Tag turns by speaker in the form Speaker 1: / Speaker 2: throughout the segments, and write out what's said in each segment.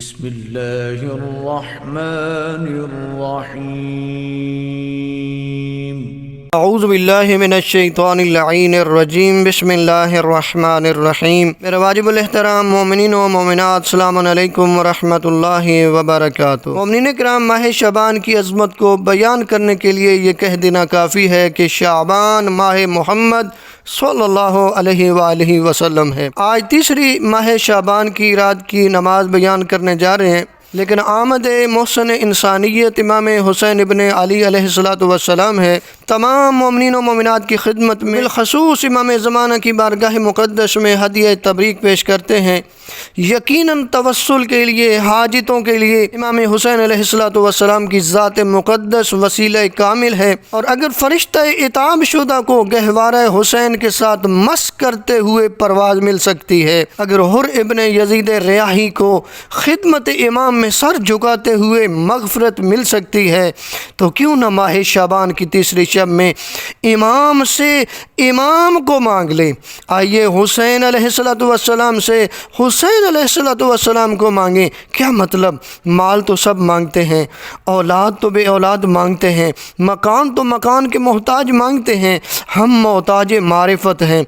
Speaker 1: بسم اللہ الرحمن الرحیم
Speaker 2: اعوذ باللہ من الشیطان اللعین الرجیم بسم اللہ الرحمن الرحیم۔ میرے واجب الاحترام مومنین و مومنات، السلام علیکم ورحمۃ اللہ وبرکاتہ۔ مومنین کرام، ماہ شعبان کی عظمت کو بیان کرنے کے لیے یہ کہہ دینا کافی ہے کہ شعبان ماہ محمد صلی اللہ علیہ وآلہ وسلم ہے۔ آج تیسری ماہ شعبان کی رات کی نماز بیان کرنے جا رہے ہیں، لیکن آمد محسن انسانیت امام حسین ابن علی علیہ السلام ہے۔ تمام مومنین و مومنات کی خدمت میں بالخصوص امام زمانہ کی بارگاہ مقدس میں ہدیہ تبریک پیش کرتے ہیں۔ یقیناً توسل کے لیے، حاجتوں کے لیے امام حسین علیہ السلام کی ذات مقدس وسیلہ کامل ہے، اور اگر فرشتہ عتاب شدہ کو گہوارہ حسین کے ساتھ مس کرتے ہوئے پرواز مل سکتی ہے، اگر حر ابن یزید ریاحی کو خدمت امام میں سر جھکاتے ہوئے مغفرت مل سکتی ہے، تو کیوں نہ ماہ شعبان کی تیسری شب میں امام سے امام کو مانگ لیں۔ آئیے حسین علیہ السلام سے حسین علیہ السلام کو مانگیں۔ کیا مطلب؟ مال تو سب مانگتے ہیں، اولاد تو بے اولاد مانگتے ہیں، مکان تو مکان کے محتاج مانگتے ہیں، ہم محتاج معرفت ہیں۔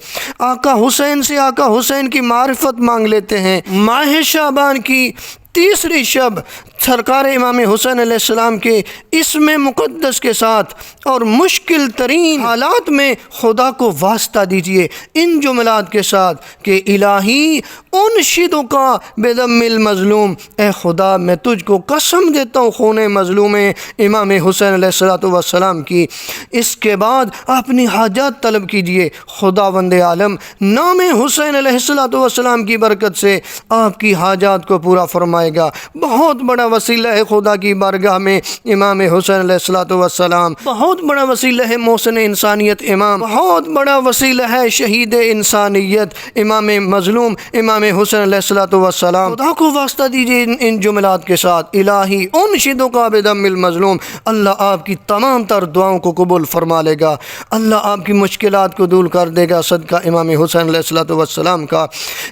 Speaker 2: آقا حسین سے آقا حسین کی معرفت مانگ لیتے ہیں۔ ماہ شعبان کی تیسری شب سرکار امام حسین علیہ السلام کے اسم مقدس کے ساتھ اور مشکل ترین حالات میں خدا کو واسطہ دیجئے ان جملات کے ساتھ کہ الہی انشدک کا بدم المظلوم، اے خدا میں تجھ کو قسم دیتا ہوں خون مظلوم امام حسین علیہ السلام کی۔ اس کے بعد اپنی حاجات طلب کیجئے۔ خداوند عالم نام حسین علیہ السلام کی برکت سے آپ کی حاجات کو پورا فرمائے گا۔ بہت بڑا وسیلہ ہے خدا کی بارگاہ میں امام حسین علیہ السلام، بہت بڑا وسیلہ ہے محسن انسانیت امام، بہت بڑا وسیلہ ہے شہید انسانیت امام مظلوم امام حسین علیہ السلام۔ خدا کو واسطہ دیجیے ان جملات کے ساتھ، الہی انشدک بدم المظلوم۔ اللہ آپ کی تمام تر دعاؤں کو قبول فرما لے گا، اللہ آپ کی مشکلات کو دور کر دے گا صدقہ امام حسین علیہ السلام کا۔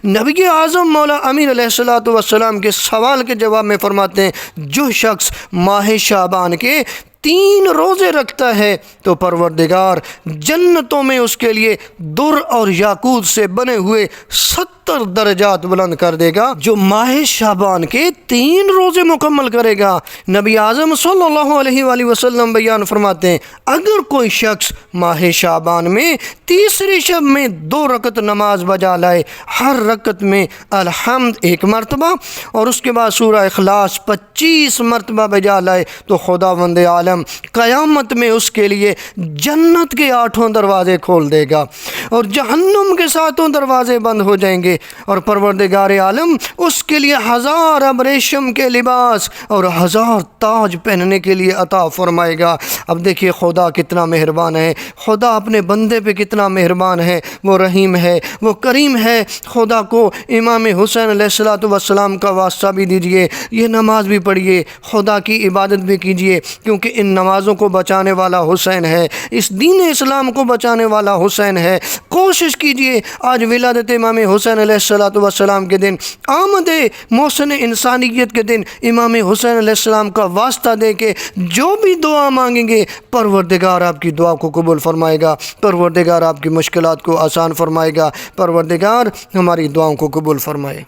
Speaker 2: نبی اعظم مولا امیر علیہ السلام کے سوال کے جواب میں فرماتے ہیں، جو شخص ماہ شعبان کے 3 روزے رکھتا ہے تو پروردگار جنتوں میں اس کے لیے در اور یاقوت سے بنے ہوئے 70 درجات بلند کر دے گا۔ جو ماہ شعبان کے 3 روزے مکمل کرے گا، نبی اعظم صلی اللہ علیہ وآلہ وسلم بیان فرماتے ہیں، اگر کوئی شخص ماہ شعبان میں تیسری شب میں 2 رکعت نماز بجا لائے، ہر رکعت میں الحمد 1 مرتبہ اور اس کے بعد سورہ اخلاص 25 مرتبہ بجا لائے، تو خداوند عالم قیامت میں اس کے لیے جنت کے 8 دروازے کھول دے گا اور جہنم کے 7 دروازے بند ہو جائیں گے، اور پروردگار عالم اس کے لیے 1000 ریشم کے لباس اور 1000 تاج پہننے کے لیے عطا فرمائے گا۔ اب دیکھیے خدا کتنا مہربان ہے، خدا اپنے بندے پہ کتنا مہربان ہے، وہ رحیم ہے، وہ کریم ہے۔ خدا کو امام حسین علیہ السلام کا واسطہ بھی دیجئے، یہ نماز بھی پڑھیے، خدا کی عبادت بھی کیجئے، کیونکہ ان نمازوں کو بچانے والا حسین ہے، اس دین اسلام کو بچانے والا حسین ہے۔ کوشش کیجئے آج ولادت امام حسین علیہ السلام کے دن، آمد محسن انسانیت کے دن امام حسین علیہ السلام کا واسطہ دے کے جو بھی دعا مانگیں گے، پروردگار آپ کی دعا کو قبول فرمائے گا، پروردگار آپ کی مشکلات کو آسان فرمائے گا، پروردگار ہماری دعاؤں کو قبول فرمائے۔